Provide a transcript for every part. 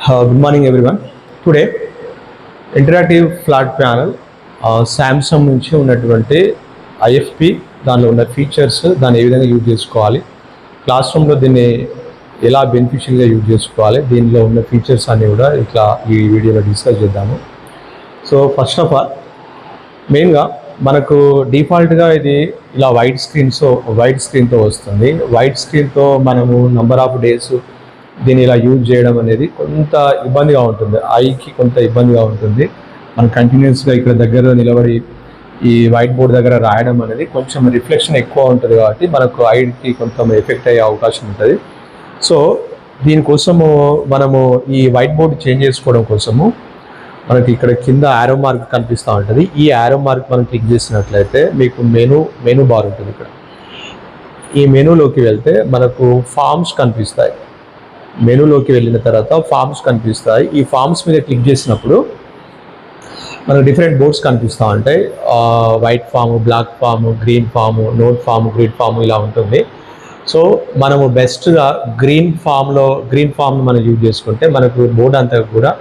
Good morning everyone. Today interactive flat panel Samsung నుంచి ఉన్నటువంటి IFP దానిలో ఉన్న ఫీచర్స్ దాన్ని ఏ విధంగా యూజ్ చేసుకోవాలి, క్లాస్ రూమ్లో దీన్ని ఎలా బెనిఫిషియల్గా యూజ్ చేసుకోవాలి, దీనిలో ఉన్న ఫీచర్స్ అన్నీ కూడా ఇట్లా ఈ వీడియోలో డిస్కస్ చేద్దాము. సో ఫస్ట్ ఆఫ్ ఆల్ మెయిన్గా మనకు డిఫాల్ట్గా ఇది ఇలా వైట్ స్క్రీన్తో వస్తుంది. వైట్ స్క్రీన్తో మనము నంబర్ ఆఫ్ డేస్ దీన్ని ఇలా యూజ్ చేయడం అనేది కొంత ఇబ్బందిగా ఉంటుంది, ఐకి కొంత ఇబ్బందిగా ఉంటుంది. మనం కంటిన్యూస్గా ఇక్కడ దగ్గర నిలబడి ఈ వైట్ బోర్డ్ దగ్గర రాయడం అనేది కొంచెం రిఫ్లెక్షన్ ఎక్కువ ఉంటుంది కాబట్టి మనకు ఐకి కొంత ఎఫెక్ట్ అయ్యే అవకాశం ఉంటుంది. సో దీనికోసము మనము ఈ వైట్ బోర్డ్ చేంజ్ చేసుకోవడం కోసము మనకి ఇక్కడ కింద యారో మార్క్ కనిపిస్తూ ఉంటుంది. ఈ యారో మార్క్ మనం క్లిక్ చేసినట్లయితే మీకు మెనూ బార్ ఉంటుంది. ఇక్కడ ఈ మెనూలోకి వెళ్తే మనకు ఫామ్స్ కనిపిస్తాయి. మెనూలోకి వెళ్ళిన తర్వాత ఫామ్స్ కనిపిస్తాయి. ఈ ఫామ్స్ మీద క్లిక్ చేసినప్పుడు మనకు డిఫరెంట్ బోర్డ్స్ కనిపిస్తూ ఉంటాయి. White form, black form, green form, note form, grid form ఇలా ఉంటుంది. సో మనము బెస్ట్గా గ్రీన్ ఫామ్ను మనం యూజ్ చేసుకుంటే మనకు బోర్డ్ అంతా కూడా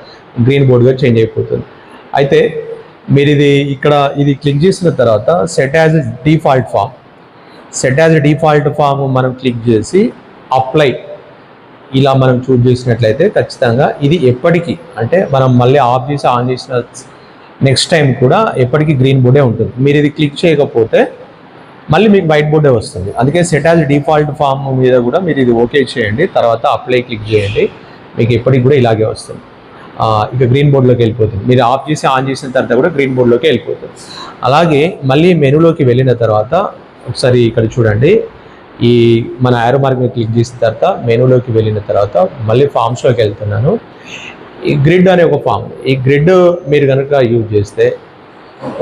గ్రీన్ బోర్డ్గా చేంజ్ అయిపోతుంది. అయితే మీరు ఇది క్లిక్ చేసిన తర్వాత సెట్ యాజ్ డిఫాల్ట్ ఫామ్ మనం క్లిక్ చేసి అప్లై ఇలా మనం చూజ్ చేసినట్లయితే ఖచ్చితంగా ఇది ఎప్పటికీ, అంటే మనం మళ్ళీ ఆఫ్ చేసి ఆన్ చేసిన నెక్స్ట్ టైం కూడా ఎప్పటికీ గ్రీన్ బోర్డే ఉంటుంది. మీరు ఇది క్లిక్ చేయకపోతే మళ్ళీ మీకు వైట్ బోర్డే వస్తుంది. అందుకే సెట్ యాజ్ డిఫాల్ట్ ఫామ్ మీద కూడా మీరు ఇది ఓకే చేయండి, తర్వాత అప్లై క్లిక్ చేయండి, మీకు ఎప్పటికి కూడా ఇలాగే వస్తుంది. ఇక గ్రీన్ బోర్డ్లోకి వెళ్ళిపోతుంది. మీరు ఆఫ్ చేసి ఆన్ చేసిన తర్వాత కూడా గ్రీన్ బోర్డ్లోకి వెళ్ళిపోతుంది. అలాగే మళ్ళీ మెనూలోకి వెళ్ళిన తర్వాత ఒకసారి ఇక్కడ చూడండి, ఈ మన యారో మార్క్ మీద క్లిక్ చేసిన తర్వాత మెనూలోకి వెళ్ళిన తర్వాత మళ్ళీ ఫామ్స్లోకి వెళ్తున్నాను. ఈ గ్రిడ్ అనే ఒక ఫామ్, ఈ గ్రిడ్ మీరు కనుక యూజ్ చేస్తే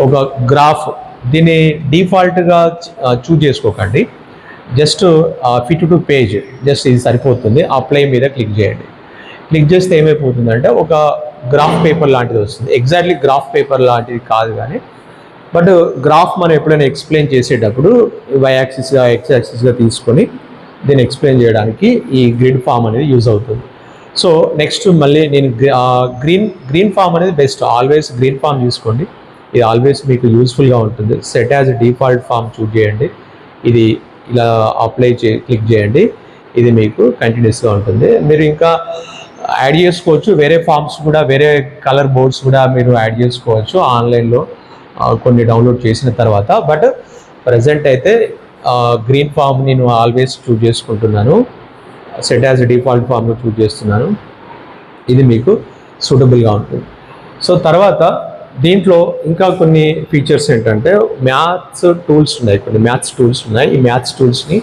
ఒక గ్రాఫ్, దీన్ని డిఫాల్ట్గా చూజ్ చేసుకోకండి, just fit to page just ఇది సరిపోతుంది. అప్లై మీద క్లిక్ చేయండి. క్లిక్ చేస్తే ఏమైపోతుందంటే ఒక గ్రాఫ్ పేపర్ లాంటిది వస్తుంది. ఎగ్జాక్ట్లీ గ్రాఫ్ పేపర్ లాంటిది కాదు కానీ, బట్ గ్రాఫ్ మనం ఎప్పుడైనా ఎక్స్ప్లెయిన్ చేసేటప్పుడు వై యాక్సిస్గా ఎక్స్ యాక్సిస్గా తీసుకొని దీన్ని ఎక్స్ప్లెయిన్ చేయడానికి ఈ గ్రిడ్ ఫామ్ అనేది యూజ్ అవుతుంది. సో నెక్స్ట్ మళ్ళీ నేను గ్రీన్ ఫామ్ అనేది బెస్ట్, ఆల్వేస్ గ్రీన్ ఫామ్ తీసుకోండి, ఇది ఆల్వేస్ మీకు యూస్ఫుల్గా ఉంటుంది. Set as default form choose చేయండి, ఇది ఇలా క్లిక్ చేయండి, ఇది మీకు కంటిన్యూస్గా ఉంటుంది. మీరు ఇంకా యాడ్ చేసుకోవచ్చు, వేరే ఫామ్స్ కూడా, వేరే కలర్ బోర్డ్స్ కూడా మీరు యాడ్ చేసుకోవచ్చు ఆన్లైన్లో కొన్ని డౌన్లోడ్ చేసిన తర్వాత. బట్ ప్రజెంట్ అయితే గ్రీన్ ఫామ్ నేను ఆల్వేస్ చూజ్ చేసుకుంటున్నాను, సెట్ యాజ్ డిఫాల్ట్ ఫామ్ను చూజ్ చేస్తున్నాను, ఇది మీకు సూటబుల్గా ఉంటుంది. సో తర్వాత దీంట్లో ఇంకా కొన్ని ఫీచర్స్ ఏంటంటే మ్యాథ్స్ టూల్స్ ఉన్నాయి. ఈ మ్యాథ్స్ టూల్స్ని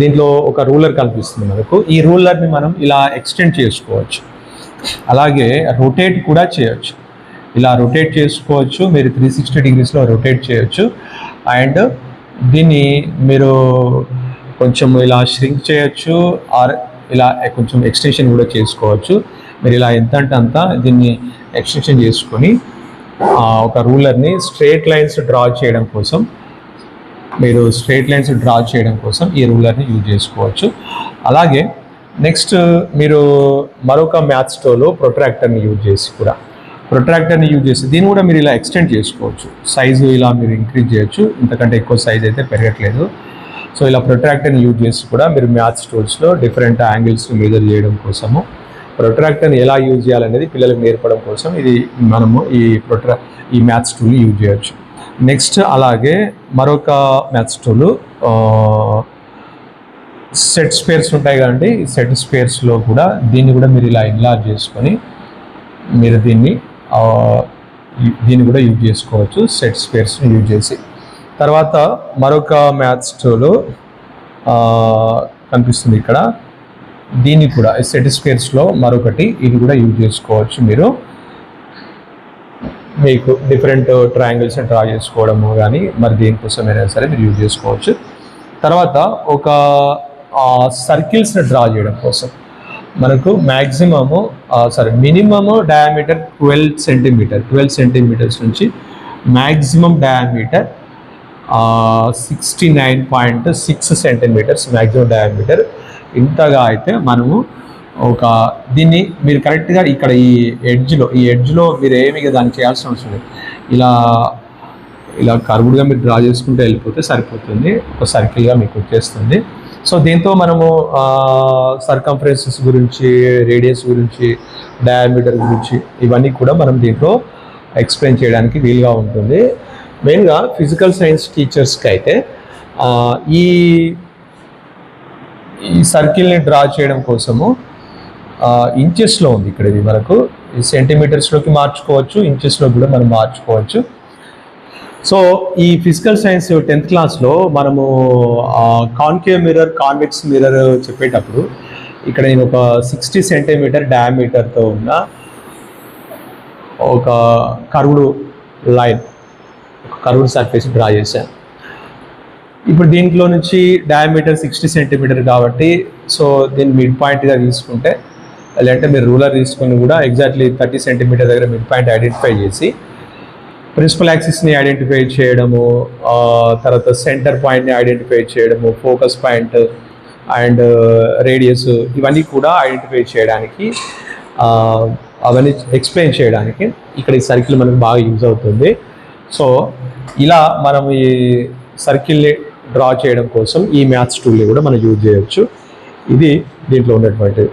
దీంట్లో ఒక రూలర్ కనిపిస్తుంది మనకు. ఈ రూలర్ని మనం ఇలా ఎక్స్టెండ్ చేసుకోవచ్చు, అలాగే రొటేట్ కూడా చేయొచ్చు. ఇలా రొటేట్ చేసుకోవచ్చు, మీరు 360 డిగ్రీస్లో రొటేట్ చేయొచ్చు. అండ్ దీన్ని మీరు కొంచెం ఇలా ష్రింక్ చేయొచ్చు, ఆర్ ఇలా కొంచెం ఎక్స్టెన్షన్ కూడా చేసుకోవచ్చు. మీరు ఇలా ఎంత అంటే అంత దీన్ని ఎక్స్టెన్షన్ చేసుకొని ఒక రూలర్ని స్ట్రేట్ లైన్స్ డ్రా చేయడం కోసం ఈ రూలర్ని యూజ్ చేసుకోవచ్చు. అలాగే నెక్స్ట్ మీరు మరొక మ్యాథ్స్ టూల్లో ప్రొట్రాక్టర్ని యూజ్ చేసి దీన్ని కూడా మీరు ఇలా ఎక్స్టెండ్ చేసుకోవచ్చు. సైజు ఇలా మీరు ఇంక్రీజ్ చేయొచ్చు, ఇంతకంటే ఎక్కువ సైజ్ అయితే పెరగట్లేదు. సో ఇలా ప్రొట్రాక్టర్ని యూజ్ చేసి కూడా మీరు మ్యాథ్స్ టూల్స్లో డిఫరెంట్ యాంగిల్స్ని మెజర్ చేయడం కోసము, ప్రొట్రాక్టర్ని ఎలా యూజ్ చేయాలనేది పిల్లలకు నేర్పడం కోసం మనము ఈ మ్యాథ్స్ టూల్ని యూజ్ చేయొచ్చు. నెక్స్ట్ అలాగే మరొక మ్యాథ్స్ టూల్ సెట్ స్పేర్స్ ఉంటాయి కదండి. ఈ సెట్ స్పేర్స్లో కూడా దీన్ని కూడా మీరు ఇలా ఎన్లార్జ్ చేసుకొని మీరు దీన్ని కూడా యూజ్ చేసుకోవచ్చు, సెట్ స్పేర్స్ని యూజ్ చేసి. తర్వాత మరొక మ్యాథ్స్ టూల్ కనిపిస్తుంది ఇక్కడ, దీన్ని కూడా సెట్ స్పేర్స్లో మరొకటి, ఇది కూడా యూజ్ చేసుకోవచ్చు. మీకు డిఫరెంట్ ట్రయాంగిల్స్ డ్రా చేసుకోవడము కానీ మరి దేనికోసమైనా సరే మీరు యూజ్ చేసుకోవచ్చు. తర్వాత ఒక సర్కిల్స్ని డ్రా చేయడం కోసం మనకు మినిమము డయామీటర్ 12 సెంటీమీటర్స్ నుంచి maximum diameter 69.6 centimetres maximum diameter. ఇంతగా అయితే మనము దీన్ని మీరు కరెక్ట్గా ఇక్కడ ఈ ఎడ్జ్లో మీరు ఏమి దాన్ని చేయాల్సిన అవసరం లేదు. ఇలా కర్వ్డ్గా మీరు డ్రా చేసుకుంటూ వెళ్ళిపోతే సరిపోతుంది, ఒక సర్కిల్గా మీకు వచ్చేస్తుంది. సో దీంతో మనము సర్కంఫరెన్సెస్ గురించి, రేడియస్ గురించి, డయామీటర్ గురించి ఇవన్నీ కూడా మనం దీంట్లో ఎక్స్ప్లెయిన్ చేయడానికి వీలుగా ఉంటుంది. మెయిన్గా ఫిజికల్ సైన్స్ టీచర్స్కి అయితే ఈ సర్కిల్ని డ్రా చేయడం కోసము ఇంచెస్లో ఉంది. ఇక్కడ ఇది మనకు సెంటీమీటర్స్లోకి మార్చుకోవచ్చు, ఇంచెస్లో కూడా మనం మార్చుకోవచ్చు. సో ఈ ఫిజికల్ సైన్స్ 10th క్లాస్లో మనము కాన్కేవ్ మిర్రర్, కాన్వెక్స్ మిర్రర్ చెప్పేటప్పుడు ఇక్కడ నేను ఒక 60 సెంటీమీటర్ డయామీటర్తో ఉన్న ఒక కర్వ్డ్ లైన్, ఒక కర్వ్డ్ సర్ఫేస్ డ్రా చేశాను. ఇప్పుడు దీంట్లో నుంచి డయామీటర్ 60 సెంటీమీటర్ కాబట్టి సో దీన్ని మిడ్ పాయింట్గా తీసుకుంటే, లేదంటే మీరు రూలర్ తీసుకొని కూడా ఎగ్జాక్ట్లీ 30 సెంటీమీటర్ దగ్గర మిడ్ పాయింట్ ఐడెంటిఫై చేసి ప్రిన్సిపల్ యాక్సిస్ని ఐడెంటిఫై చేయడము, తర్వాత సెంటర్ పాయింట్ని ఐడెంటిఫై చేయడము, ఫోకస్ పాయింట్ అండ్ రేడియస్ ఇవన్నీ కూడా ఐడెంటిఫై చేయడానికి, అవన్నీ ఎక్స్ప్లెయిన్ చేయడానికి ఇక్కడ ఈ సర్కిల్ మనకు బాగా యూజ్ అవుతుంది. సో ఇలా మనం ఈ సర్కిల్ని డ్రా చేయడం కోసం ఈ మ్యాథ్స్ టూల్ని కూడా మనం యూజ్ చేయొచ్చు. ఇది దీంట్లో ఉన్నటువంటి